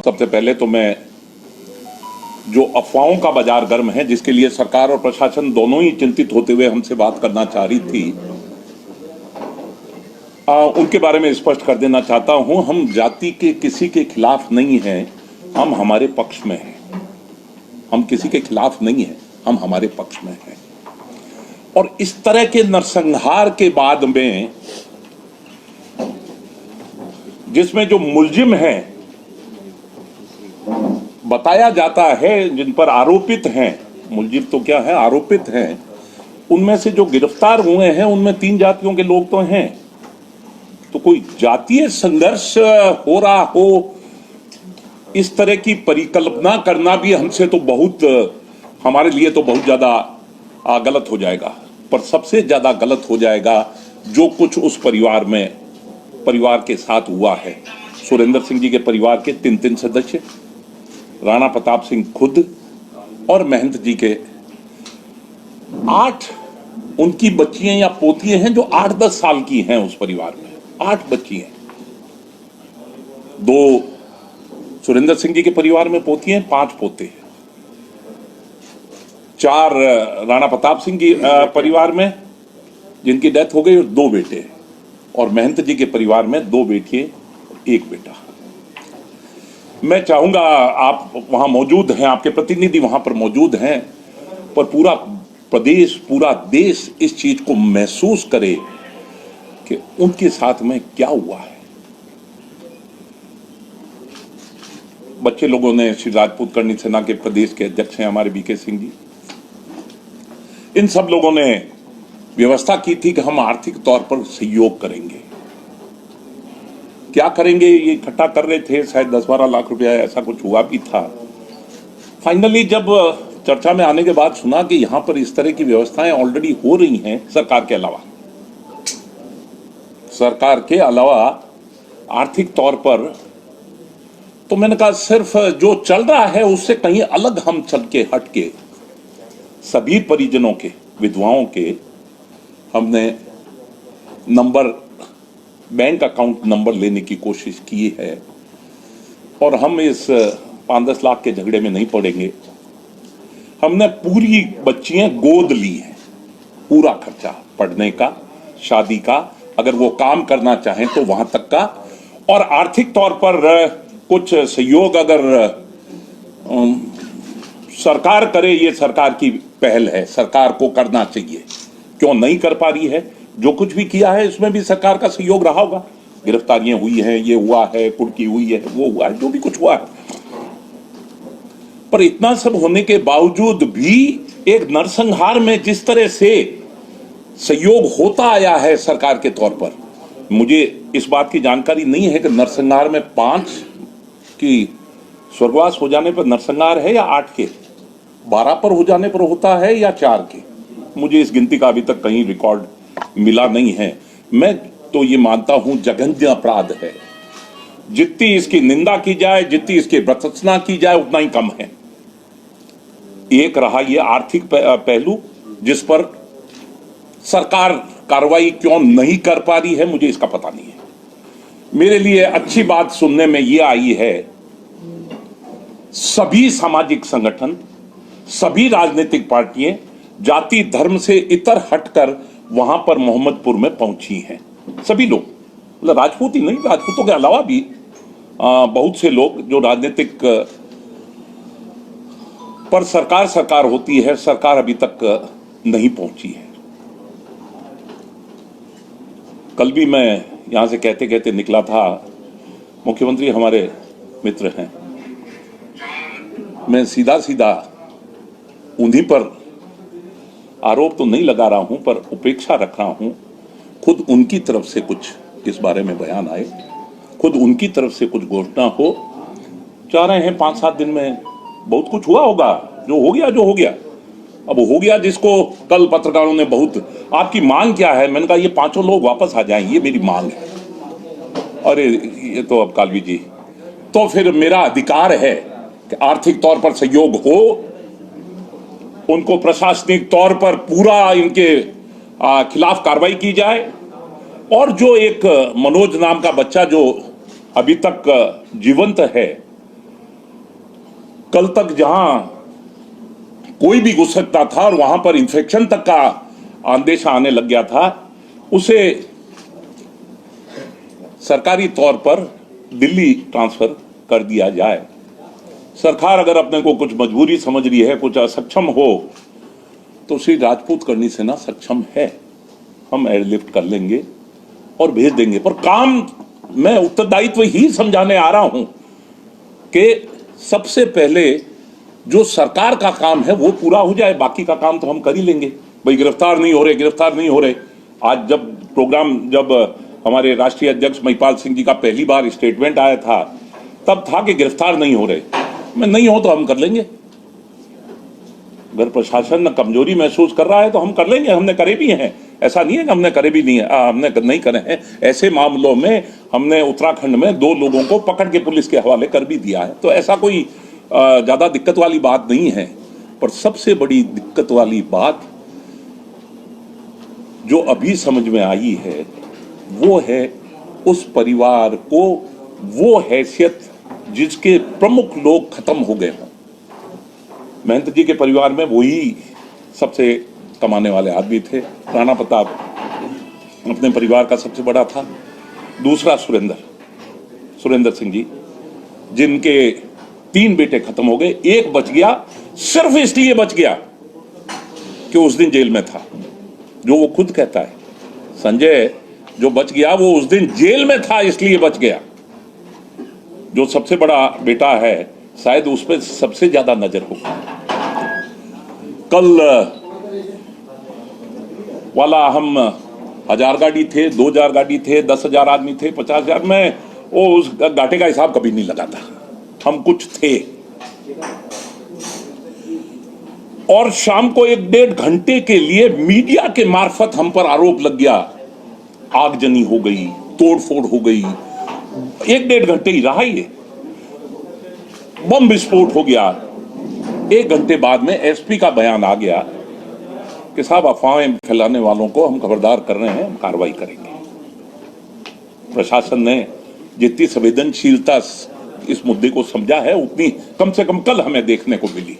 सबसे पहले तो मैं जो अफवाहों का बाजार गर्म है, जिसके लिए सरकार और प्रशासन दोनों ही चिंतित होते हुए हमसे बात करना चाह रही थी, उनके बारे में स्पष्ट कर देना चाहता हूं। हम जाति के किसी के खिलाफ नहीं हैं, हम हमारे पक्ष में हैं। हम किसी के खिलाफ नहीं हैं, हम हमारे पक्ष में हैं। और इस तरह के नरसंहार के बाद में जिसमें जो मुलजिम हैं बताया जाता है, जिन पर आरोपित हैं, मुलजिम तो क्या है, आरोपित हैं, उनमें से जो गिरफ्तार हुए हैं उनमें 3 जातियों के लोग तो हैं। तो कोई जातीय संघर्ष हो रहा हो, इस तरह की परिकल्पना करना भी हमसे तो बहुत, हमारे लिए तो बहुत ज्यादा गलत हो जाएगा। पर सबसे ज्यादा गलत हो जाएगा जो कुछ उस परिवार के साथ हुआ है। सुरेंद्र सिंह जी के परिवार के 3 सदस्य, राणा प्रताप सिंह खुद और महंत जी के 8 उनकी बच्चियां या पोतियां हैं जो 8-10 साल की हैं। उस परिवार में 8 बच्ची हैं। 2 सुरेंद्र सिंह जी के परिवार में पोती हैं, 5 पोते हैं। 4 राणा प्रताप सिंह जी परिवार में जिनकी डेथ हो गई, और 2 बेटे हैं। और महंत जी के परिवार में 2 बेटियां, 1 बेटा। मैं चाहूंगा आप वहां मौजूद हैं, आपके प्रतिनिधि वहां पर मौजूद हैं, पर पूरा प्रदेश, पूरा देश इस चीज को महसूस करे कि उनके साथ में क्या हुआ है। बच्चे लोगों ने, श्री राजपूत करनी सेना के प्रदेश के अध्यक्ष हैं हमारे बीके सिंह जी, इन सब लोगों ने व्यवस्था की थी कि हम आर्थिक तौर पर सहयोग करेंगे। क्या करेंगे ये इकट्ठा कर रहे थे, शायद 10-12 लाख रुपया ऐसा कुछ हुआ भी था। फाइनली जब चर्चा में आने के बाद सुना कि यहां पर इस तरह की व्यवस्थाएं ऑलरेडी हो रही हैं सरकार के अलावा आर्थिक तौर पर, तो मैंने कहा सिर्फ जो चल रहा है उससे कहीं अलग हम चल के हट के सभी परिजनों के, विधवाओं के हमने नंबर, बैंक अकाउंट नंबर लेने की कोशिश की है। और हम इस 5-10 लाख के झगड़े में नहीं पड़ेंगे। हमने पूरी बच्चियां गोद ली हैं, पूरा खर्चा पढ़ने का, शादी का, अगर वो काम करना चाहें तो वहां तक का, और आर्थिक तौर पर कुछ सहयोग अगर सरकार करे, ये सरकार की पहल है, सरकार को करना चाहिए। क्यों नहीं कर पा रही है? जो कुछ भी किया है इसमें भी सरकार का सहयोग रहा होगा। गिरफ्तारियां हुई हैं, ये हुआ है, कुर्की हुई है, वो हुआ है, जो भी कुछ हुआ है। पर इतना सब होने के बावजूद भी एक नरसंहार में जिस तरह से सहयोग होता आया है सरकार के तौर पर, मुझे इस बात की जानकारी नहीं है कि नरसंहार में 5 की स्वर्गवास हो जाने पर नरसंहार है या 8 के, 12 पर हो जाने पर होता है या 4 के। मुझे इस गिनती का अभी तक कहीं रिकॉर्ड मिला नहीं है। मैं तो ये मानता हूं जघन्य अपराध है। जितनी इसकी निंदा की जाए, जितनी इसकी भर्त्सना की जाए, उतना ही कम है। एक रहा ये आर्थिक पहलू, जिस पर सरकार कार्रवाई क्यों नहीं कर पा रही है, मुझे इसका पता नहीं है। मेरे लिए अच्छी बात सुनने में यह आई है, सभी सामाजिक संगठन, सभी राजनीतिक पार्टियां जाति धर्म से इतर हटकर वहां पर मोहम्मदपुर में पहुंची हैं। सभी लोग, मतलब राजपूत ही नहीं, राजपूतों के अलावा भी बहुत से लोग जो राजनीतिक, पर सरकार होती है, सरकार अभी तक नहीं पहुंची है। कल भी मैं यहां से कहते कहते निकला था, मुख्यमंत्री हमारे मित्र हैं, मैं सीधा सीधा उन्हीं पर आरोप तो नहीं लगा रहा हूं, पर उपेक्षा रख रहा हूं। खुद उनकी तरफ से कुछ इस बारे में बयान आए, खुद उनकी तरफ से कुछ घोषणा हो। चाह रहे हैं 5-7 दिन में बहुत कुछ हुआ होगा, जो हो गया जो हो गया। अब हो गया जिसको कल पत्रकारों ने बहुत, आपकी मांग क्या है? मैंने कहा ये 5 लोग वापस आ जाएं, ये मेरी मांग है। अरे ये तो अब कालवी जी, तो फिर मेरा अधिकार है कि आर्थिक तौर पर सहयोग हो, उनको प्रशासनिक तौर पर पूरा इनके खिलाफ कार्रवाई की जाए, और जो एक मनोज नाम का बच्चा जो अभी तक जीवंत है, कल तक जहां कोई भी घुस सकता था और वहां पर इंफेक्शन तक का अंदेशा आने लग गया था, उसे सरकारी तौर पर दिल्ली ट्रांसफर कर दिया जाए। सरकार अगर अपने को कुछ मजबूरी समझ रही है, कुछ असक्षम हो, तो श्री राजपूत करनी सेना सक्षम है, हम एयरलिफ्ट कर लेंगे और भेज देंगे। पर काम मैं उत्तरदायित्व ही समझाने आ रहा हूं कि सबसे पहले जो सरकार का काम है वो पूरा हो जाए, बाकी का काम तो हम कर ही लेंगे। भाई गिरफ्तार नहीं हो रहे, गिरफ्तार नहीं हो रहे। आज जब हमारे राष्ट्रीय अध्यक्ष महिपाल सिंह जी का पहली बार स्टेटमेंट आया था, तब था कि गिरफ्तार नहीं हो रहे। मैं नहीं हो तो हम कर लेंगे। अगर प्रशासन कमजोरी महसूस कर रहा है तो हम कर लेंगे, हमने करे भी हैं। ऐसा नहीं है कि हमने करे भी नहीं है, हमने नहीं करे हैं। ऐसे मामलों में हमने उत्तराखंड में 2 लोगों को पकड़ के पुलिस के हवाले कर भी दिया है, तो ऐसा कोई ज्यादा दिक्कत वाली बात नहीं है। पर सबसे बड़ी दिक्कत वाली बात जो अभी समझ में आई है वो है उस परिवार को वो हैसियत जिसके प्रमुख लोग खत्म हो गए हों। महंत जी के परिवार में वही सबसे कमाने वाले आदमी थे। राणा प्रताप अपने परिवार का सबसे बड़ा था। दूसरा सुरेंद्र सिंह जी, जिनके 3 बेटे खत्म हो गए, एक बच गया, सिर्फ इसलिए बच गया कि उस दिन जेल में था। जो वो खुद कहता है, संजय जो बच गया वो उस दिन जेल में था इसलिए बच गया। जो सबसे बड़ा बेटा है शायद उस पर सबसे ज्यादा नजर होगी। कल वाला हम 1000 गाड़ी थे, 2000 गाड़ी थे, 10,000 आदमी थे, 50,000 में वो उस घाटे का हिसाब कभी नहीं लगाता। हम कुछ थे और शाम को 1-1.5 घंटे के लिए मीडिया के मार्फत हम पर आरोप लग गया, आगजनी हो गई, तोड़फोड़ हो गई। 1-1.5 घंटे ही रहा, ये बम विस्फोट हो गया। 1 घंटे बाद में एसपी का बयान आ गया कि साहब अफवाहें फैलाने वालों को हम खबरदार कर रहे हैं, हम कार्रवाई करेंगे। प्रशासन ने जितनी संवेदनशीलता इस मुद्दे को समझा है उतनी कम से कम कल हमें देखने को मिली।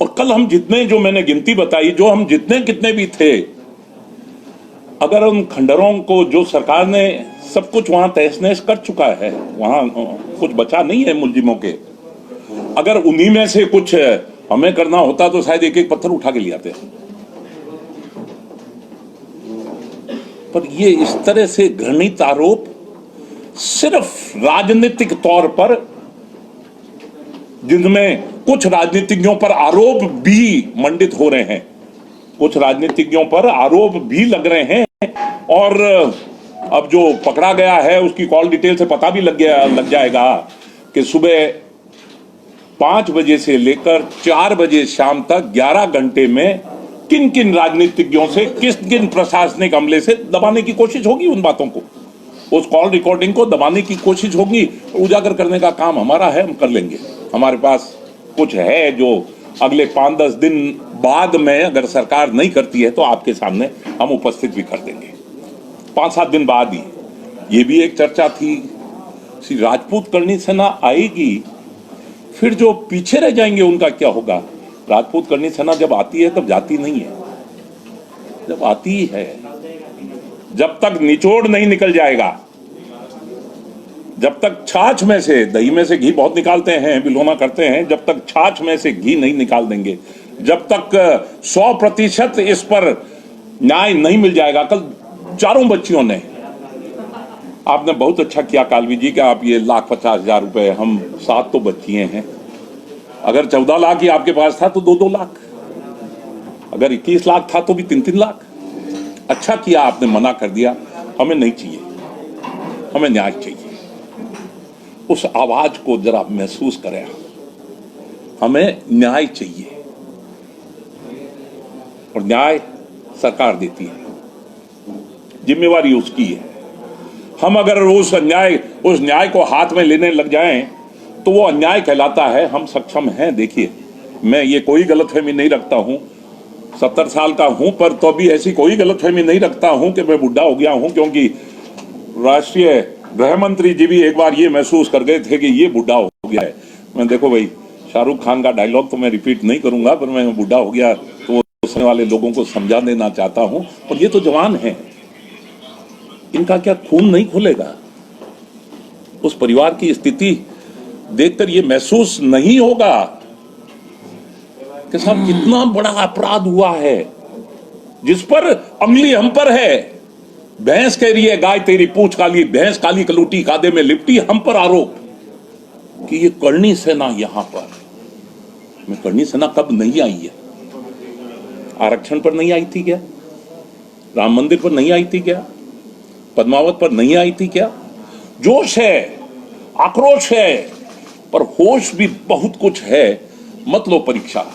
और कल हम जितने, जो मैंने गिनती बताई, जो हम जितने कितने भी थे, अगर उन खंडरों को जो सरकार ने सब कुछ वहां तहस नहस कर चुका है, वहां कुछ बचा नहीं है मुलजिमों के, अगर उन्हीं में से कुछ हमें करना होता तो शायद एक एक पत्थर उठा के ले आते। पर ये इस तरह से घृणित आरोप सिर्फ राजनीतिक तौर पर, जिनमें कुछ राजनीतिज्ञों पर आरोप भी मंडित हो रहे हैं, कुछ राजनीतिज्ञों पर आरोप भी लग रहे हैं, और अब जो पकड़ा गया है उसकी कॉल डिटेल से पता भी लग जाएगा कि सुबह 5 बजे से लेकर 4 बजे शाम तक 11 घंटे में किन किन राजनीतिज्ञों से, किन प्रशासनिक अमले से दबाने की कोशिश होगी। उन बातों को, उस कॉल रिकॉर्डिंग को दबाने की कोशिश होगी। उजागर करने का काम हमारा है, हम कर लेंगे। हमारे पास कुछ है जो अगले 5-10 दिन बाद में अगर सरकार नहीं करती है तो आपके सामने हम उपस्थित भी कर देंगे। 5-7 दिन बाद ही ये भी एक चर्चा थी, श्री राजपूत करनी सेना आएगी, फिर जो पीछे रह जाएंगे उनका क्या होगा। राजपूत करनी सेना जब आती है तब जाती नहीं है, जब आती है, जब तक निचोड़ नहीं निकल जाएगा, जब तक छाछ में से, दही में से घी बहुत निकालते हैं, बिलोना करते हैं, जब तक छाछ में से घी नहीं निकाल देंगे, जब तक 100% इस पर न्याय नहीं मिल जाएगा। कल 4 बच्चियों ने, आपने बहुत अच्छा किया कालवी जी कि आप ये 1,50,000 रुपए, हम 7 तो बच्चियां हैं, अगर 14 लाख ही आपके पास था तो 2-2 लाख, अगर 21 लाख था तो भी 3-3 लाख। अच्छा किया आपने मना कर दिया, हमें नहीं चाहिए, हमें न्याय चाहिए। उस आवाज को जरा महसूस करें, हमें न्याय चाहिए और न्याय सरकार देती है, जिम्मेवारी उसकी है। हम अगर उस न्याय को हाथ में लेने लग जाएं तो वो अन्याय कहलाता है। हम सक्षम हैं। देखिए, मैं ये कोई गलतफहमी नहीं रखता हूं, 70 साल का हूं, पर तो भी ऐसी कोई गलतफहमी नहीं रखता हूं कि मैं बुढ़ा हो गया हूं, क्योंकि राष्ट्रीय गृह मंत्री जी भी एक बार ये महसूस कर गए थे कि ये बुढ़ा हो गया है। मैं देखो भाई, शाहरुख खान का डायलॉग तो मैं रिपीट नहीं करूंगा, पर मैं बूढ़ा हो गया तो वो सुनने वाले लोगों को समझा देना चाहता हूं। और ये तो जवान हैं, इनका क्या खून नहीं खुलेगा? उस परिवार की स्थिति देखकर ये महसूस नहीं होगा कि साहब कितना बड़ा अपराध हुआ है, जिस पर अंगली हम पर है। भैंस कह रही है गाय तेरी पूंछ काली, भैंस काली कलूटी कादे में लिपटी, हम पर आरोप कि ये करणी सेना यहां पर। में करणी सेना कब नहीं आई है? आरक्षण पर नहीं आई थी क्या? राम मंदिर पर नहीं आई थी क्या? पद्मावत पर नहीं आई थी क्या? जोश है, आक्रोश है, पर होश भी बहुत कुछ है। मत लो परीक्षा,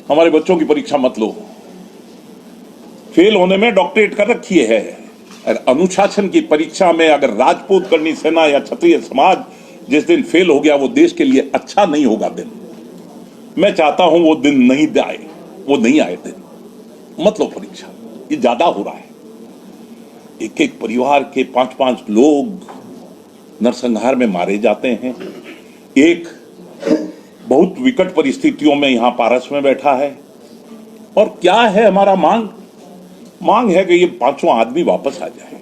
हमारे बच्चों की परीक्षा मत लो। फेल होने में डॉक्टरेट कर रखी है। अनुशासन की परीक्षा में अगर राजपूत करनी सेना या क्षत्रिय समाज जिस दिन फेल हो गया, वो देश के लिए अच्छा नहीं होगा दिन। मैं चाहता हूं वो दिन नहीं आए, वो नहीं आए दिन। मत लो परीक्षा, ये ज्यादा हो रहा है। एक एक परिवार के 5-5 लोग नरसंहार में मारे जाते हैं। एक बहुत विकट परिस्थितियों में यहां पारस में बैठा है। और क्या है हमारा मांग है कि ये 5वां आदमी वापस आ जाए।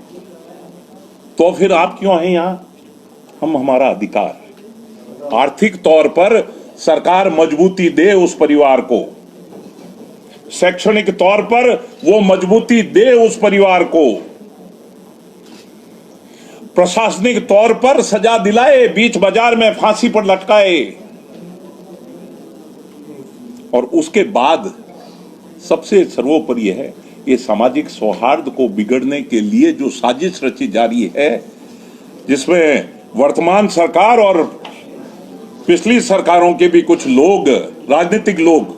तो फिर आप क्यों हैं यहां? हम हमारा अधिकार, आर्थिक तौर पर सरकार मजबूती दे उस परिवार को, शैक्षणिक तौर पर वो मजबूती दे उस परिवार को, प्रशासनिक तौर पर सजा दिलाए, बीच बाजार में फांसी पर लटकाए। और उसके बाद सबसे सर्वोपरि है ये सामाजिक सौहार्द को बिगड़ने के लिए जो साजिश रची जा रही है, जिसमें वर्तमान सरकार और पिछली सरकारों के भी कुछ लोग, राजनीतिक लोग,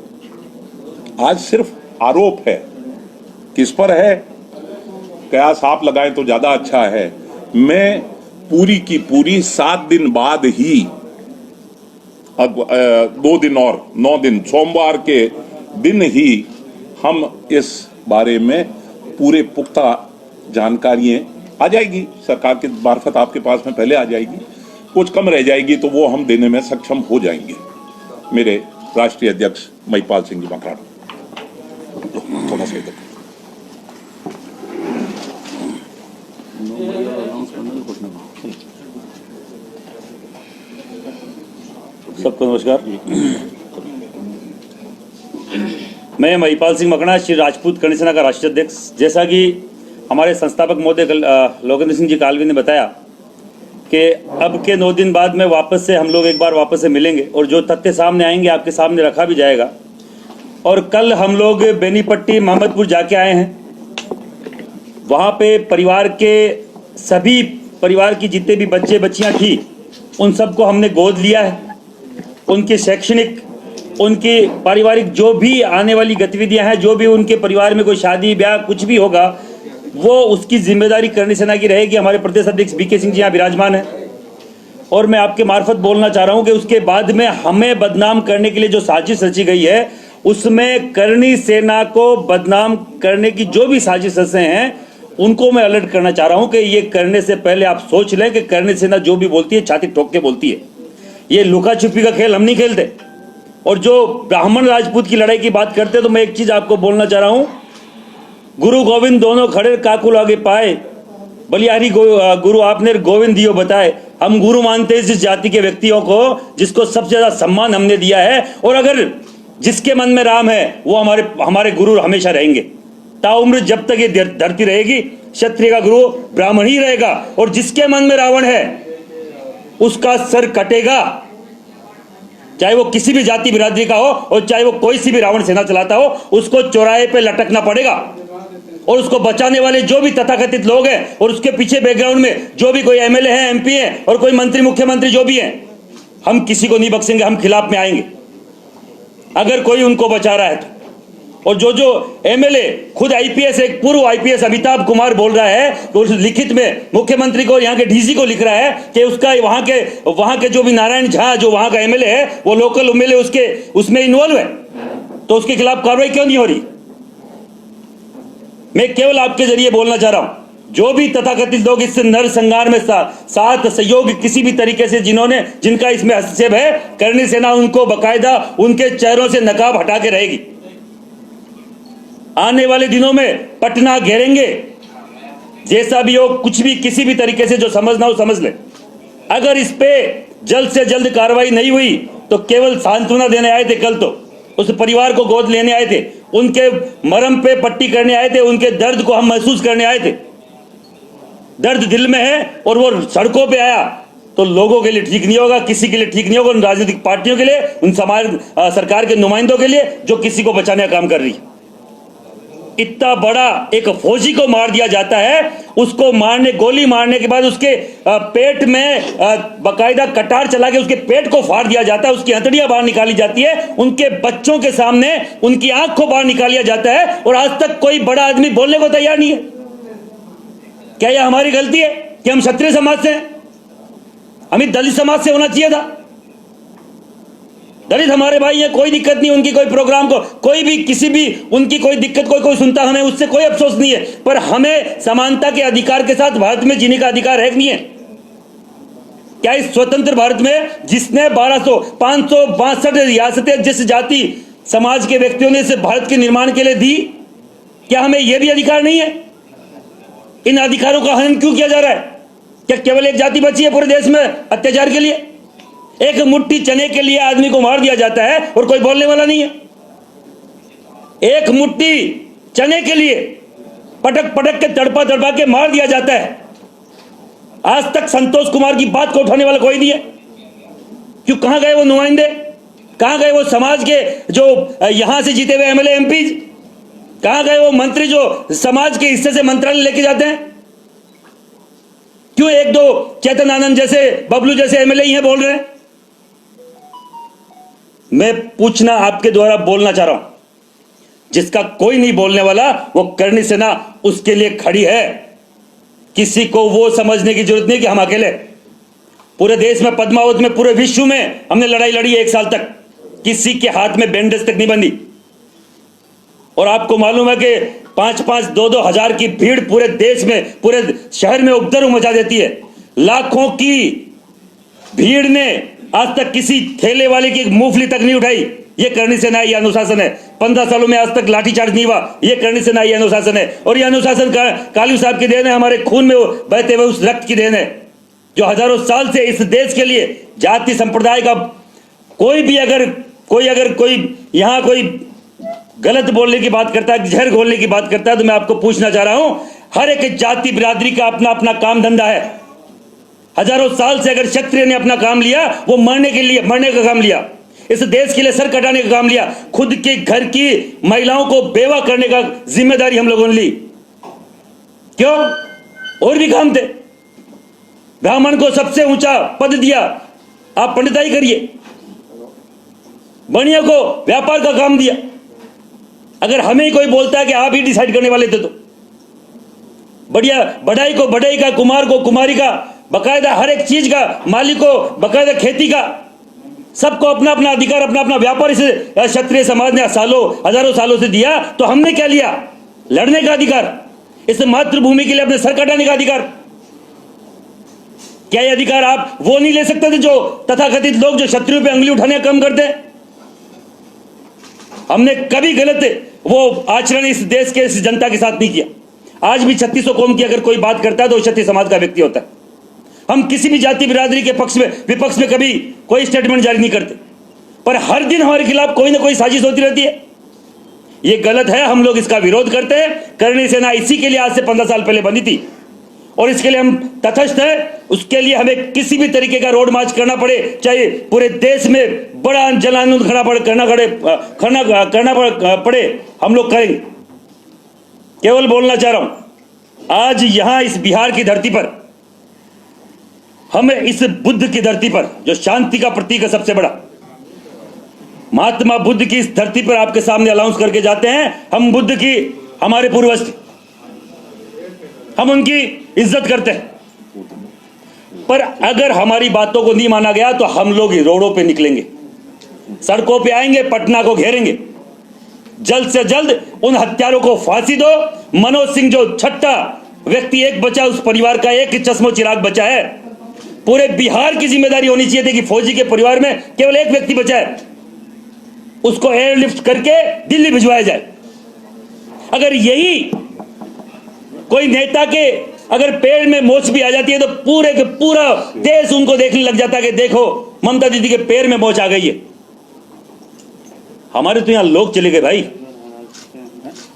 आज सिर्फ आरोप है। किस पर है? कयास आप लगाएं तो ज्यादा अच्छा है। मैं पूरी की पूरी 7 दिन बाद ही, अब 2 दिन और 9 दिन, सोमवार के दिन ही हम इस बारे में पूरे पुख्ता जानकारियां आ जाएगी सरकार के मार्फत, आपके पास में पहले आ जाएगी। कुछ कम रह जाएगी तो वो हम देने में सक्षम हो जाएंगे। मेरे राष्ट्रीय अध्यक्ष महिपाल सिंह जी मकरान, थोड़ा सा इधर। सबको नमस्कार। मैं महिपाल सिंह मकराना, श्री राजपूत करणी सेना का राष्ट्रीय अध्यक्ष। जैसा कि हमारे संस्थापक महोदय लोकेंद्र सिंह जी कालवी ने बताया कि अब के 9 दिन बाद में वापस से हम लोग एक बार वापस से मिलेंगे और जो तथ्य सामने आएंगे आपके सामने रखा भी जाएगा। और कल हम लोग बेनीपट्टी मोहम्मदपुर जाके आए हैं। वहाँ पे परिवार के सभी परिवार की जितने भी बच्चे बच्चियाँ थी उन सबको हमने गोद लिया है। उनकी शैक्षणिक, उनकी पारिवारिक जो भी आने वाली गतिविधियां हैं, जो भी उनके परिवार में कोई शादी ब्याह कुछ भी होगा, वो उसकी जिम्मेदारी करणी सेना की रहेगी। हमारे प्रदेश अध्यक्ष बीके सिंह जी यहाँ विराजमान है। और मैं आपके मार्फत बोलना चाह रहा हूँ कि उसके बाद में हमें बदनाम करने के लिए जो साजिश रची गई है, उसमें करणी सेना को बदनाम करने की जो भी साजिशें हैं उनको मैं अलर्ट करना चाह रहा हूँ कि ये करने से पहले आप सोच लें कि करणी सेना जो भी बोलती है छाती ठोक के बोलती है। ये लुका छिपी का खेल हम नहीं खेलते। और जो ब्राह्मण राजपूत की लड़ाई की बात करते हैं, तो मैं एक चीज आपको बोलना चाह रहा हूं, गुरु गोविंद दोनों खड़े काकुल आगे पाए, बलिहारी गुरु आपने गोविंद दियो बताए। हम गुरु मानते हैं जिस जाति के व्यक्तियों को जिसको सबसे ज्यादा सम्मान हमने दिया है। और अगर जिसके मन में राम है वो हमारे गुरु हमेशा रहेंगे। ताउम्र जब तक ये धरती रहेगी क्षत्रिय का गुरु ब्राह्मण ही रहेगा। और जिसके मन में रावण है उसका सर कटेगा, चाहे वो किसी भी जाति बिरादरी का हो और चाहे वो कोई सी भी रावण सेना चलाता हो, उसको चौराहे पे लटकना पड़ेगा। और उसको बचाने वाले जो भी तथाकथित लोग हैं और उसके पीछे बैकग्राउंड में जो भी कोई एमएलए हैं, एमपी हैं और कोई मंत्री मुख्यमंत्री जो भी हैं, हम किसी को नहीं बख्शेंगे। हम खिलाफ में आएंगे अगर कोई उनको बचा रहा है तो। और जो एमएलए खुद आईपीएस, एक पूर्व आईपीएस अमिताभ कुमार बोल रहा है तो उस लिखित में मुख्यमंत्री को, यहाँ के डीसी को लिख रहा है कि उसका वहां के जो भी नारायण झा जो वहां का एमएलए है वो लोकल एमएलए उसमें इन्वॉल्व है, तो उसके खिलाफ कार्रवाई क्यों नहीं हो रही? मैं केवल आपके जरिए बोलना चाह रहा हूं जो भी तथाकथित लोग इस नरसंहार में साथ सहयोग किसी भी तरीके से जिनका इसमें हस्तक्षेप है, करणी सेना उनको बकायदा उनके चेहरों से नकाब हटा के रहेगी। आने वाले दिनों में पटना घेरेंगे। जैसा भी हो, कुछ भी किसी भी तरीके से जो समझना हो समझ ले। अगर इस पे जल्द से जल्द कार्रवाई नहीं हुई तो केवल सांत्वना देने आए थे, कल तो उस परिवार को गोद लेने आए थे, उनके मरम पे पट्टी करने आए थे, उनके दर्द को हम महसूस करने आए थे। दर्द दिल में है और वो सड़कों पे आया तो लोगों के लिए ठीक नहीं होगा, किसी के लिए ठीक नहीं होगा, उन राजनीतिक पार्टियों के लिए, उन समाज सरकार के नुमाइंदों के लिए जो किसी को बचाने का काम कर रही है। इतना बड़ा एक फौजी को मार दिया जाता है, उसको गोली मारने के बाद उसके पेट में बकायदा कटार चला के उसके पेट को फाड़ दिया जाता है, उसकी हथेलियां बाहर निकाली जाती है, उनके बच्चों के सामने उनकी आंख को बाहर निकाला जाता है और आज तक कोई बड़ा आदमी बोलने को तैयार नहीं है। क्या यह हमारी गलती है कि हम क्षत्रिय समाज से हैं? हमें दलित समाज से होना चाहिए था। दलित हमारे भाई हैं, कोई दिक्कत नहीं, उनकी कोई प्रोग्राम को कोई भी किसी भी उनकी कोई दिक्कत कोई सुनता, हमें उससे कोई अफसोस नहीं है, पर हमें समानता के अधिकार के साथ भारत में जीने का अधिकार है कि नहीं है? क्या इस स्वतंत्र भारत में जिसने 562 रियासतें जिस जाति समाज के व्यक्तियों ने इस भारत के निर्माण के लिए दी, क्या हमें यह भी अधिकार नहीं है? इन अधिकारों का हनन क्यों किया जा रहा है? क्या केवल एक जाति बची है पूरे देश में अत्याचार के लिए? एक मुट्ठी चने के लिए आदमी को मार दिया जाता है और कोई बोलने वाला नहीं है। एक मुट्ठी चने के लिए पटक के तड़पा के मार दिया जाता है। आज तक संतोष कुमार की बात को उठाने वाला कोई नहीं है। क्यों? कहां गए वो नुमाइंदे? कहां गए वो समाज के जो यहां से जीते हुए एमएलए एमपी? कहां गए वो मंत्री जो समाज के हिस्से से मंत्रालय लेके जाते हैं? क्यों एक दो चेतन आनंद जैसे, बबलू जैसे एमएलए ही हैं बोल रहे हैं? मैं पूछना आपके द्वारा बोलना चाह रहा हूं, जिसका कोई नहीं बोलने वाला वो करणी सेना उसके लिए खड़ी है। किसी को वो समझने की जरूरत नहीं कि हम अकेले। पूरे देश में, पद्मावत में, पूरे विश्व में हमने लड़ाई लड़ी 1 साल तक, किसी के हाथ में बैंडेज तक नहीं बंधी। और आपको मालूम है कि 5-5, 2-2 हजार की भीड़ पूरे देश में, पूरे शहर में उपद्रव मचा देती है। लाखों की भीड़ ने आज तक किसी ठेले वाले की मूंगफली तक नहीं उठाई। ये करणी सेना है, ये अनुशासन है। 15 सालों में आज तक लाठीचार्ज नहीं हुआ। ये करणी सेना, ये अनुशासन है। और ये अनुशासन कालू साहब की देन है, हमारे खून में बहते हुए उस रक्त की देन है, जो हजारों साल से इस देश के लिए जाति संप्रदाय का कोई भी अगर कोई यहां कोई गलत बोलने की बात करता है, जहर घोलने की बात करता है, तो मैं आपको पूछना चाह रहा हूं, हर एक जाति बिरादरी का अपना अपना काम धंधा है। हजारों साल से अगर क्षत्रिय ने अपना काम लिया, वो मरने का काम लिया, इस देश के लिए सर कटाने का काम लिया, खुद के घर की महिलाओं को बेवा करने का जिम्मेदारी हम लोगों ने ली। क्यों? और भी काम थे। ब्राह्मण को सबसे ऊंचा पद दिया, आप पंडिताई करिए। बनिया को व्यापार का काम दिया। अगर हमें ही कोई बोलता है कि आप ही डिसाइड करने वाले थे, तो बढ़ाई को बढ़ाई का, कुमार को कुमारी का, बकायदा हर एक चीज का, मालिक को बकायदा खेती का, सबको अपना अपना अधिकार, अपना अपना व्यापार इस क्षत्रिय समाज ने हजारों सालों से दिया। तो हमने क्या लिया? लड़ने का अधिकार, इस मातृभूमि के लिए अपने सर कटाने का अधिकार। क्या ये अधिकार आप वो नहीं ले सकते थे जो तथाकथित लोग जो क्षत्रियों पे उंगली उठाने का कम करते हैं? हमने कभी गलत वो आचरण इस देश के, इस जनता के साथ नहीं किया। आज भी 3600 कौम की अगर कोई बात करता है तो क्षत्रिय समाज का व्यक्ति होता है। हम किसी भी जाति बिरादरी के पक्ष में, विपक्ष में कभी कोई स्टेटमेंट जारी नहीं करते, पर हर दिन हमारे खिलाफ कोई ना कोई साजिश होती रहती है। ये गलत है, हम लोग इसका विरोध करते हैं। करणी सेना इसी के लिए आज से 15 साल पहले बनी थी और इसके लिए हम तटस्थ हैं। उसके लिए हमें किसी भी तरीके का रोड मार्च करना पड़े, चाहे पूरे देश में बड़ा जन आंदोलन करना पड़े, हम लोग करेंगे। केवल बोलना चाह रहा हूं, आज यहां इस बिहार की धरती पर, हम इस बुद्ध की धरती पर, जो शांति का प्रतीक है सबसे बड़ा, महात्मा बुद्ध की इस धरती पर आपके सामने अनाउंस करके जाते हैं, हम बुद्ध की, हमारे पूर्वज, हम उनकी इज्जत करते हैं। पर अगर हमारी बातों को नहीं माना गया तो हम लोग रोडों पे निकलेंगे, सड़कों पे आएंगे, पटना को घेरेंगे। जल्द से जल्द उन हत्यारों को फांसी दो। मनोज सिंह जो छठा व्यक्ति एक बचा, उस परिवार का एक चश्मो चिराग बचा है। पूरे बिहार की जिम्मेदारी होनी चाहिए थी कि फौजी के परिवार में केवल एक व्यक्ति बचा है, उसको एयरलिफ्ट करके दिल्ली भिजवाया जाए। अगर यही कोई नेता के अगर पेड़ में मोच भी आ जाती है तो पूरे के पूरा देश उनको देखने लग जाता है कि देखो ममता दीदी के पैर में मोच आ गई है। हमारे तो यहां लोग चले गए भाई।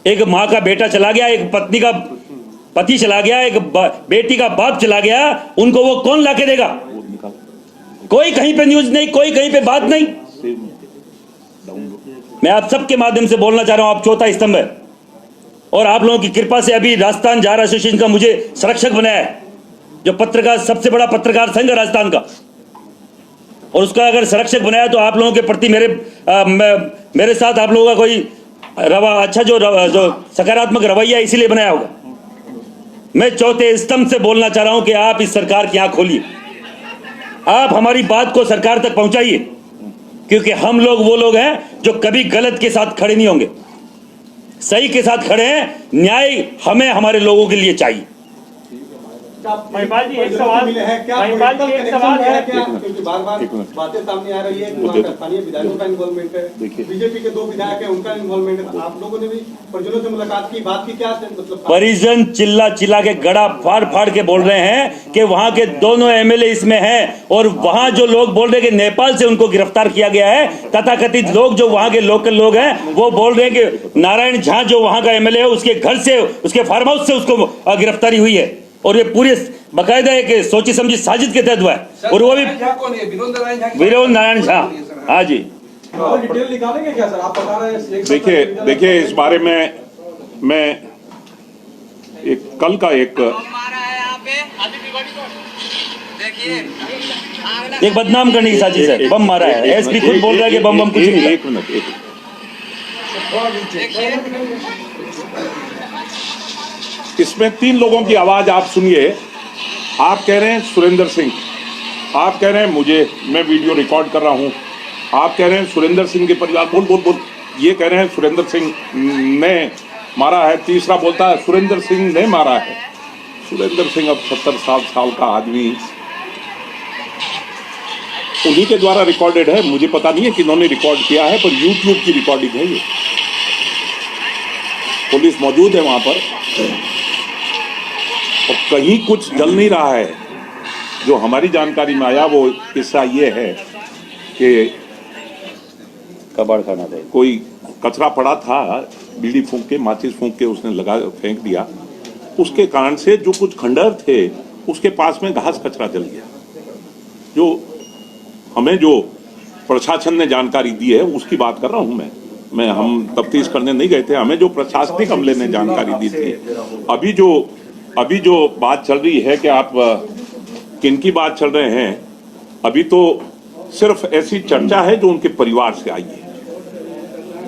एक मां का बेटा चला गया, एक पत्नी का पति चला गया, एक बेटी का बाप चला गया, उनको वो कौन लाके देगा? कोई कहीं पे न्यूज नहीं, कोई कहीं पे बात नहीं। मैं आप सबके माध्यम से बोलना चाह रहा हूं, आप चौथा स्तंभ है और आप लोगों की कृपा से अभी राजस्थान जार एसोसिएशन का मुझे संरक्षक बनाया है, जो पत्रकार सबसे बड़ा पत्रकार संघ है राजस्थान का, और उसका अगर संरक्षक बनाया तो आप लोगों के प्रति मेरे साथ आप लोगों का कोई अच्छा जो सकारात्मक रवैया इसीलिए बनाया होगा। मैं चौथे स्तंभ से बोलना चाह रहा हूं कि आप इस सरकार की आंख खोलिए, आप हमारी बात को सरकार तक पहुंचाइए, क्योंकि हम लोग वो लोग हैं जो कभी गलत के साथ खड़े नहीं होंगे, सही के साथ खड़े हैं। न्याय हमें हमारे लोगों के लिए चाहिए। महिपाल जी एक सवाल, महिपाल जी एक सवाल है, क्योंकि बार-बार बातें सामने आ रही है कि वहाँ का स्थानीय विधायकों का इन्वॉल्वमेंट है, बीजेपी के 2 विधायक हैं उनका इन्वॉल्वमेंट है। आप लोगों ने भी परिजनों से मुलाकात की, बात की, क्या मतलब? परिजन चिल्ला चिल्ला के गड़ा फाड़ फाड़ के बोल रहे हैं कि वहां के दोनों एमएलए इसमें हैं, और वहां जो लोग बोल रहे हैं कि नेपाल से उनको गिरफ्तार किया गया है, तथाकथित लोग जो वहां के लोकल लोग हैं वो बोल रहे हैं कि नारायण झा जो वहां का एमएलए है उसके घर से, उसके फार्म हाउस से उसको गिरफ्तारी हुई है, और ये पूरे बकायदा एक सोची समझी साजिश के तहत हुआ है। और वो भी विनोद नारायण झा। हाँ जी, डिटेल निकालेंगे क्या सर? आप बता रहे हैं। देखिए इस बारे में मैं एक कल का एक बदनाम करने की साजिश है, बम मारा है। एसपी खुद बोल रहा है कि बम कुछ नहीं। एक मिनट इसमें 3 लोगों की आवाज आप सुनिए। आप कह रहे हैं सुरेंद्र सिंह, आप कह रहे हैं मुझे, मैं वीडियो रिकॉर्ड कर रहा हूं, आप कह रहे हैं सुरेंद्र सिंह के परिवार, बोल ये कह रहे हैं सुरेंद्र सिंह ने मारा है। तीसरा बोलता है सुरेंद्र सिंह ने मारा है। सुरेंद्र सिंह अब 70 साल का आदमी, उन्हीं के द्वारा रिकॉर्डेड है। मुझे पता नहीं है कि इन्होंने रिकॉर्ड किया है, पर यूट्यूब की रिकॉर्डिंग है ये। पुलिस मौजूद है वहां पर और कहीं कुछ जल नहीं रहा है। जो हमारी जानकारी में आया वो किस्सा ये है कि कबाड़ खाना था, कोई कचरा पड़ा था, बीड़ी फूंक के, माचिस फूंक के उसने फेंक दिया, उसके कारण से जो कुछ खंडहर थे उसके पास में घास कचरा जल गया। जो हमें जो प्रशासन ने जानकारी दी है उसकी बात कर रहा हूं मैं हम तफ्तीश करने नहीं गए थे। हमें जो प्रशासनिक अमले ने जानकारी दी थी। अभी जो बात चल रही है कि आप किन की बात चल रहे हैं, अभी तो सिर्फ ऐसी चर्चा है जो उनके परिवार से आई है,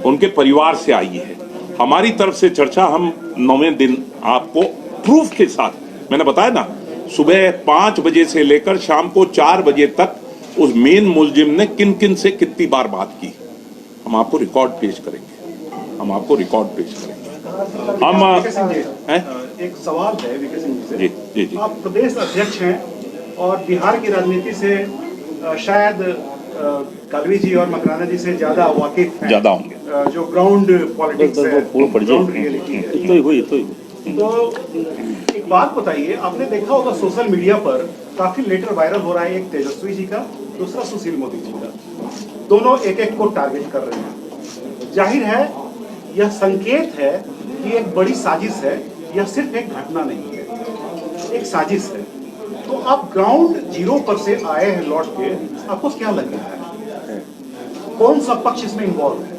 उनके परिवार से आई है। हमारी तरफ से चर्चा हम 9वें दिन आपको प्रूफ के साथ, मैंने बताया ना, सुबह 5 बजे से लेकर शाम को 4 बजे तक उस मेन मुलजिम ने किन किन से कितनी बार बात की, हम आपको रिकॉर्ड पेश करेंगे, हम आपको रिकॉर्ड पेश करेंगे। हम एक सवाल है वीके सिंह जी से। जी। आप प्रदेश अध्यक्ष हैं और बिहार की राजनीति से शायद कालवी जी और मकराना जी से ज्यादा वाकिफ हैं, ज्यादा होंगे, जो ग्राउंड पॉलिटिक्स है, ग्राउंड रियलिटी है। तो एक बात बताइए, आपने देखा होगा सोशल मीडिया पर काफी लेटर वायरल हो रहा है, एक तेजस्वी जी का, दूसरा सुशील मोदी जी का, दोनों एक को टारगेट कर रहे हैं। जाहिर है यह संकेत है कि एक बड़ी साजिश है, यह सिर्फ एक घटना नहीं है, एक साजिश है। तो आप ग्राउंड जीरो पर से आए हैं लौट के, आपको क्या लग रहा है, कौन सा पक्ष इसमें इन्वॉल्व है?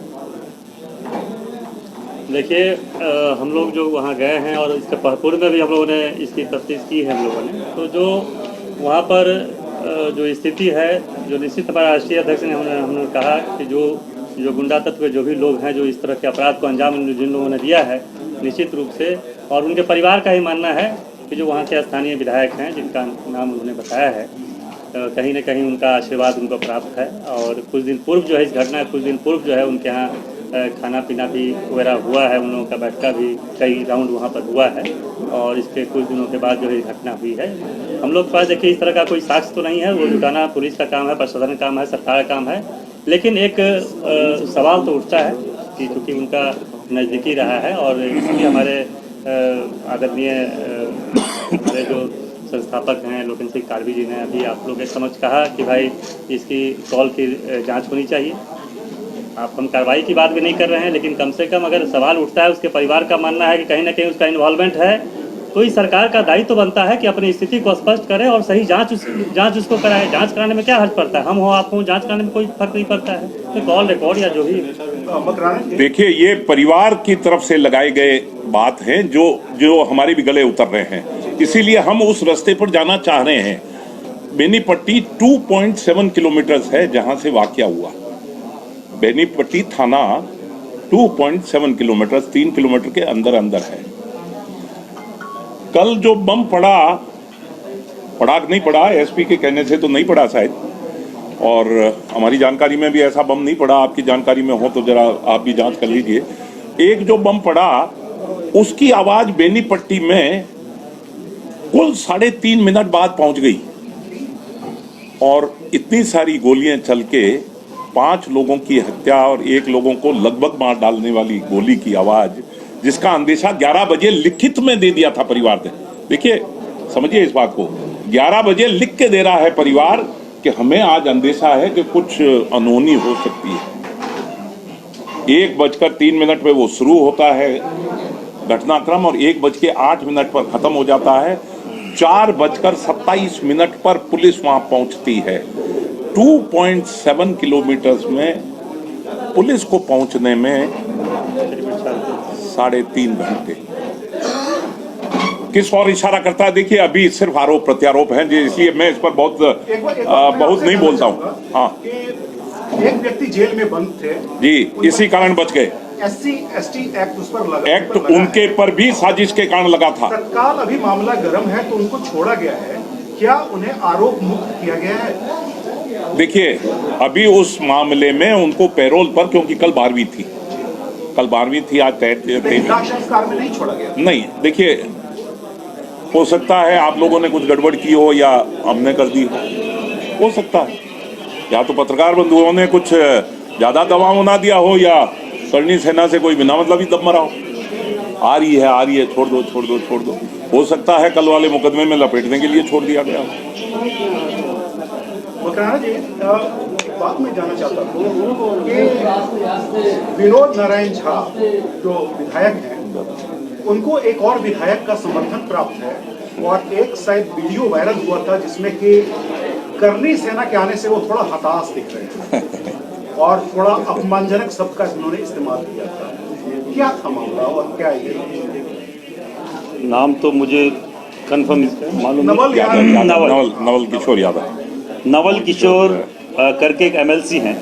देखिए, हम लोग जो वहाँ गए हैं और इसके पूर्व में भी हम लोगों ने इसकी तफ्तीश की है हम लोगों ने, तो जो वहाँ पर जो स्थिति है, जो निश्चित हमारे राष्ट्रीय अध्यक्ष ने हमने कहा कि जो गुंडा तत्व के जो भी लोग हैं जो इस तरह के अपराध को अंजाम जिन लोगों ने दिया है, निश्चित रूप से, और उनके परिवार का ही मानना है कि जो वहाँ के स्थानीय विधायक हैं जिनका नाम उन्होंने बताया है, कहीं न कहीं उनका आशीर्वाद उनको प्राप्त है। और कुछ दिन पूर्व जो है इस घटना कुछ दिन पूर्व जो है उनके यहाँ खाना पीना भी वगैरह हुआ है, उन लोगों का बैठका भी कई राउंड वहाँ पर हुआ है और इसके कुछ दिनों के बाद जो है घटना हुई है। हम लोग के पास देखिए इस तरह का कोई साक्ष्य तो नहीं है, वो जुटाना पुलिस का काम है, प्रशासन का काम है, सरकार का काम है, लेकिन एक सवाल तो उठता है कि चूँकि उनका नज़दीकी रहा है और इसलिए हमारे आदरणीय हमारे जो संस्थापक हैं लोकेन्द्र सिंह कालवी जी ने अभी आप लोगों के समक्ष कहा कि भाई इसकी कॉल की जांच होनी चाहिए। आप हम कार्रवाई की बात भी नहीं कर रहे हैं, लेकिन कम से कम अगर सवाल उठता है, उसके परिवार का मानना है कि कहीं ना कहीं उसका इन्वॉल्वमेंट है, तो इस सरकार का दायित्व तो बनता है कि अपनी स्थिति को स्पष्ट करे और सही जांच उसको कराए। जांच कराने में क्या हर्ज पड़ता है, हम हो आप हो, जांच कराने में कोई फर्क नहीं पड़ता है, तो कॉल रिकॉर्ड या जो भी। देखिए, ये परिवार की तरफ से लगाए गए बात हैं जो हमारे भी गले उतर रहे हैं, इसीलिए हम उस रास्ते पर जाना चाह रहे हैं। बेनीपट्टी 2.7 किलोमीटर है जहां से वाकया हुआ। बेनीपट्टी थाना 2.7 किलोमीटर, 3 किलोमीटर के अंदर अंदर है। कल जो बम पड़ा नहीं पड़ा, एसपी के कहने से तो नहीं पड़ा शायद, और हमारी जानकारी में भी ऐसा बम नहीं पड़ा। आपकी जानकारी में हो तो जरा आप भी जांच कर लीजिए। एक जो बम पड़ा उसकी आवाज बेनीपट्टी में कुल 3.5 मिनट बाद पहुंच गई और इतनी सारी गोलियां चल के 5 लोगों की हत्या और 1 लोगों को लगभग मार डालने वाली गोली की आवाज, जिसका अंदेशा 11 बजे लिखित में दे दिया था परिवार ने। देखिए, समझिए इस बात को, 11 बजे लिख के दे रहा है परिवार कि हमें आज अंदेशा है कि कुछ अनहोनी हो सकती है। 1:03 पे वो शुरू होता है घटनाक्रम और 1:08 पर खत्म हो जाता है। 4:27 पर पुलिस वहां पहुंचती है। 2.7 किलोमीटर में पुलिस को पहुंचने में 3.5 घंटे। किस और इशारा करता है? देखिए, अभी सिर्फ आरोप प्रत्यारोप हैं, इसलिए मैं इस पर बहुत नहीं बोलता हूँ। हाँ, एक व्यक्ति जेल में बंद थे जी, इसी कारण बच गए। SC/ST एक्ट उस पर लगा, एक्ट उनके पर भी साजिश के कारण लगा था। तत्काल अभी मामला गर्म है तो उनको छोड़ा गया है, क्या उन्हें आरोप मुक्त किया गया है? देखिए, अभी उस मामले में उनको पैरोल पर, क्योंकि कल 12वीं थी, आज संस्कार में नहीं छोड़ा गया। नहीं, देखिए, हो सकता है आप लोगों ने कुछ गड़बड़ की हो या हमने कर दी हो सकता है, या तो पत्रकार बंधुओं ने कुछ ज्यादा दबाव ना दिया हो, या करनी सेना से कोई बिना मतलब ही दब मरा हो। आ रही है, छोड़ दो। हो सकता है कल वाले मुकदमे में लपेटने के लिए छोड़ दिया गया। मकराना जी, एक बात मैं जानना चाहता हूँ कि विनोद नारायण झा जो विधायक हैं, उनको एक और विधायक का समर्थन प्राप्त है और एक शायद वीडियो वायरल हुआ था जिसमें कि करनी सेना के आने से वो थोड़ा हताश दिख रहे हैं और थोड़ा अपमानजनक शब्द का उन्होंने इस्तेमाल किया था। क्या था मामला और क्या ये? नाम तो मुझे कंफर्म मालूम नवल किशोर यादव। नवल किशोर करके एक MLC हैं,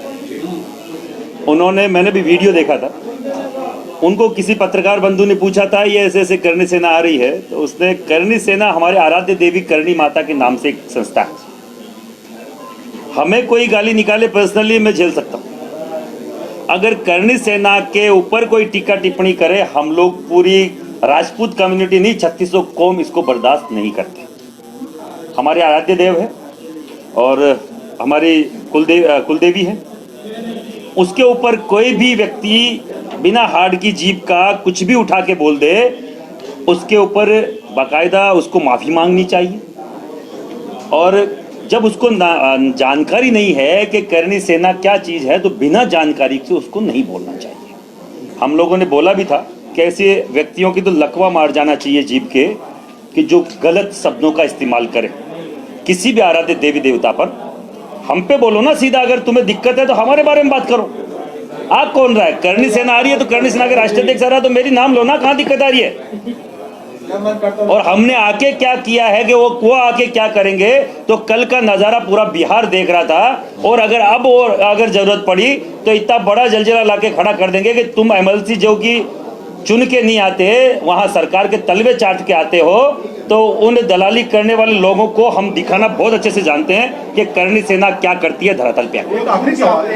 उन्होंने, मैंने भी वीडियो देखा था, उनको किसी पत्रकार बंधु ने पूछा था ये ऐसे करनी सेना आ रही है, तो उसने, करनी सेना हमारे आराध्य देवी करनी माता के नाम से एक संस्था है, हमें कोई गाली निकाले पर्सनली मैं झेल सकता हूं। अगर करनी सेना के ऊपर कोई टीका टिप्पणी करे, हम लोग पूरी राजपूत कम्युनिटी नहीं 3600 कौम इसको बर्दाश्त नहीं करते। हमारे आराध्य देव है और हमारी कुलदेवी है, उसके ऊपर कोई भी व्यक्ति बिना हार्ड की जीभ का कुछ भी उठा के बोल दे, उसके ऊपर बाकायदा उसको माफ़ी मांगनी चाहिए। और जब उसको जानकारी नहीं है कि करनी सेना क्या चीज़ है, तो बिना जानकारी से उसको नहीं बोलना चाहिए। हम लोगों ने बोला भी था कि ऐसे व्यक्तियों की तो लकवा मार जाना चाहिए जीभ के, कि जो गलत शब्दों का इस्तेमाल करे किसी भी आराध्य देवी देवता पर। हम पे बोलो ना सीधा, अगर तुम्हें दिक्कत है तो हमारे बारे में बात करो। आप कौन रहा है? करनी सेना आ रही है तो करनी सेना के राष्ट्रीय अध्यक्ष आ रहा है तो मेरी नाम लो ना, कहाँ दिक्कत आ रही है? और हमने आके क्या किया है कि वो आके क्या करेंगे, तो कल का नजारा पूरा बिहार देख रहा था। और अगर जरूरत पड़ी तो इतना बड़ा जलजला लाके खड़ा कर देंगे कि तुम MLC जो कि चुन के नहीं आते, वहां सरकार के तलवे चाट के आते हो, तो उन दलाली करने वाले लोगों को हम दिखाना बहुत अच्छे से जानते हैं कि करनी सेना क्या करती है धरातल पे। एक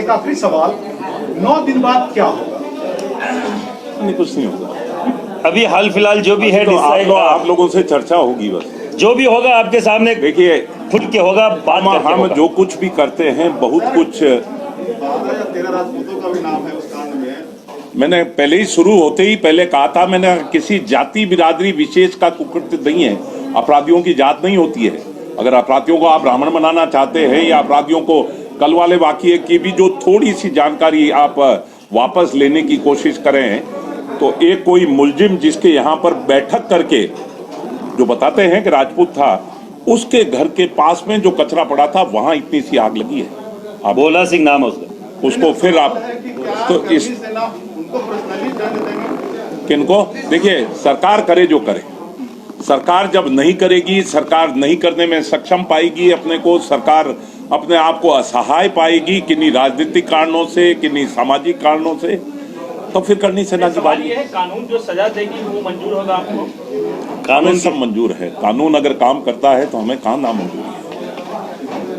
आखिरी सवाल, 9 दिन बाद क्या होगा? नहीं, कुछ नहीं होगा। अभी हाल फिलहाल जो भी है तो डिसाइड आप लोगों से चर्चा होगी बस। जो भी होगा आपके सामने देखिए, खुल के होगा, बात करके हम होगा। जो कुछ भी करते हैं बहुत कुछ 13 राजपूतों का भी नाम है उस कांड में। मैंने पहले ही शुरू होते ही पहले कहा था, मैंने किसी जाति बिरादरी विशेष का कुकृत्य नहीं है। अपराधियों की जात नहीं होती है। अगर अपराधियों को आप ब्राह्मण बनाना चाहते हैं या अपराधियों को कल वाले वाकये की भी जो थोड़ी सी जानकारी आप वापस लेने की कोशिश करें, तो एक कोई मुलजिम जिसके यहाँ पर बैठक करके जो बताते हैं कि राजपूत था, उसके घर के पास में जो कचरा पड़ा था वहां इतनी सी आग लगी है। आप भोला सिंह नाम है उसका। उसको फिर आप तो इस किनको देखिए, सरकार करे जो करे। सरकार जब नहीं करेगी, सरकार नहीं करने में सक्षम पाएगी अपने को, सरकार अपने आप को असहाय पाएगी किन्हीं राजनीतिक कारणों से, किन्हीं सामाजिक कारणों से, तो फिर करनी सेना की बात है। कानून जो सजा देगी वो मंजूर होगा आपको? कानून सब मंजूर है। कानून अगर काम करता है तो हमें कहाँ ना मंजूरी है।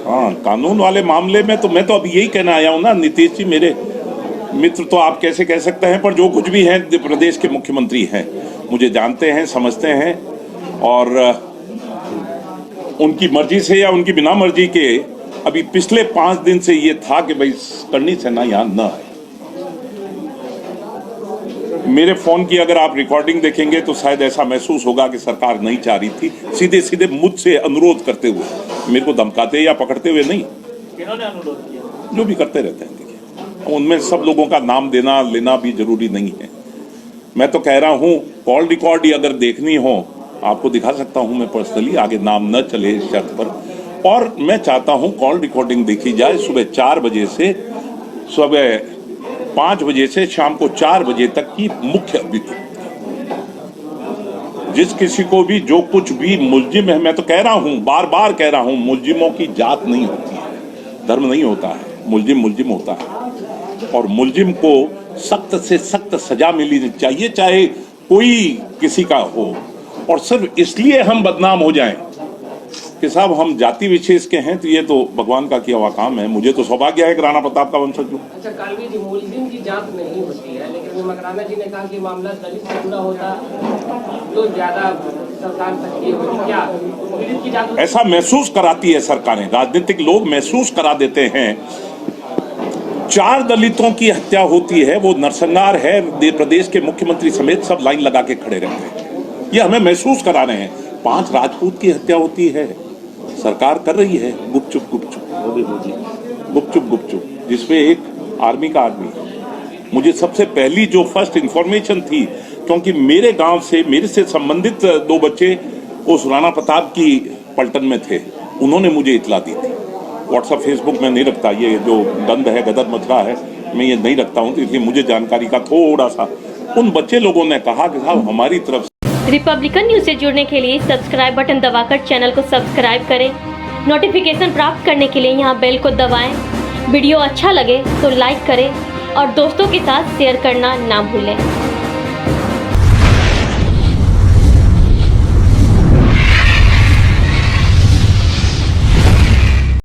हाँ, कानून वाले मामले में तो मैं तो अभी यही कहना आया हूँ ना, नीतीश जी मेरे मित्र तो आप कैसे कह सकते हैं, पर जो कुछ भी हैं प्रदेश के मुख्यमंत्री हैं, मुझे जानते हैं, समझते हैं, और उनकी मर्जी से या उनकी बिना मर्जी के अभी पिछले 5 दिन से ये था कि भाई करनी सेना यहाँ न आए। मेरे फोन की अगर आप रिकॉर्डिंग देखेंगे तो शायद ऐसा महसूस होगा कि सरकार नहीं चाह रही थी। सीधे सीधे मुझसे अनुरोध करते हुए, मेरे को धमकाते या पकड़ते हुए नहीं। किन्होंने अनुरोध किया? जो भी करते रहते हैं, देखिए उनमें सब लोगों का नाम देना लेना भी जरूरी नहीं है। मैं तो कह रहा हूँ कॉल रिकॉर्ड ही अगर देखनी हो आपको दिखा सकता हूँ मैं पर्सनली, आगे नाम न चले इस शर्त पर। और मैं चाहता हूँ कॉल रिकॉर्डिंग देखी जाए सुबह 4 बजे से सुबह 5 बजे से शाम को 4 बजे तक की मुख्य अवधि। जिस किसी को भी जो कुछ भी मुलजिम है, मैं तो कह रहा हूं, बार बार कह रहा हूं, मुलजिमों की जात नहीं होती है, धर्म नहीं होता है, मुलजिम मुलजिम होता है। और मुलजिम को सख्त से सख्त सजा मिलनी चाहिए, चाहे कोई किसी का हो। और सिर्फ इसलिए हम बदनाम हो जाएं कि साहब हम जाति विशेष के हैं, तो ये तो भगवान का किया हुआ काम है। मुझे तो सौभाग्य है कि राणा प्रताप का वंशज हूं। अच्छा कालवी जी, मुलजिम की जांच नहीं होती है, लेकिन मकराना जी ने कहा कि मामला दलित से जुड़ा होता तो ज्यादा सरकार सक्रिय होती। क्या पीड़ित की जांच? ऐसा महसूस कराती है सरकारें, राजनीतिक लोग महसूस करा देते हैं। 4 दलितों की हत्या होती है, वो नरसंहार है, प्रदेश के मुख्यमंत्री समेत सब लाइन लगा के खड़े रहते हैं। ये हमें महसूस करा रहे हैं। 5 राजपूत की हत्या होती है, सरकार कर रही है गुपचुप गुपचुप, वो भी गुपचुप गुपचुप, जिसमें एक आर्मी का आदमी है। मुझे सबसे पहली जो फर्स्ट इंफॉर्मेशन थी, क्योंकि मेरे गांव से मेरे से संबंधित 2 बच्चे उस राणा प्रताप की पलटन में थे, उन्होंने मुझे इतला दी थी। व्हाट्सएप फेसबुक में नहीं रखता, ये जो गंद है, गदर मचरा है, मैं ये नहीं रखता हूँ, तो इसलिए मुझे जानकारी का थोड़ा सा। उन बच्चे लोगों ने कहा कि साहब हमारी तरफ रिपब्लिकन न्यूज से जुड़ने के लिए सब्सक्राइब बटन दबाकर चैनल को सब्सक्राइब करें। नोटिफिकेशन प्राप्त करने के लिए यहाँ बेल को दबाएं। वीडियो अच्छा लगे तो लाइक करें और दोस्तों के साथ शेयर करना ना भूलें।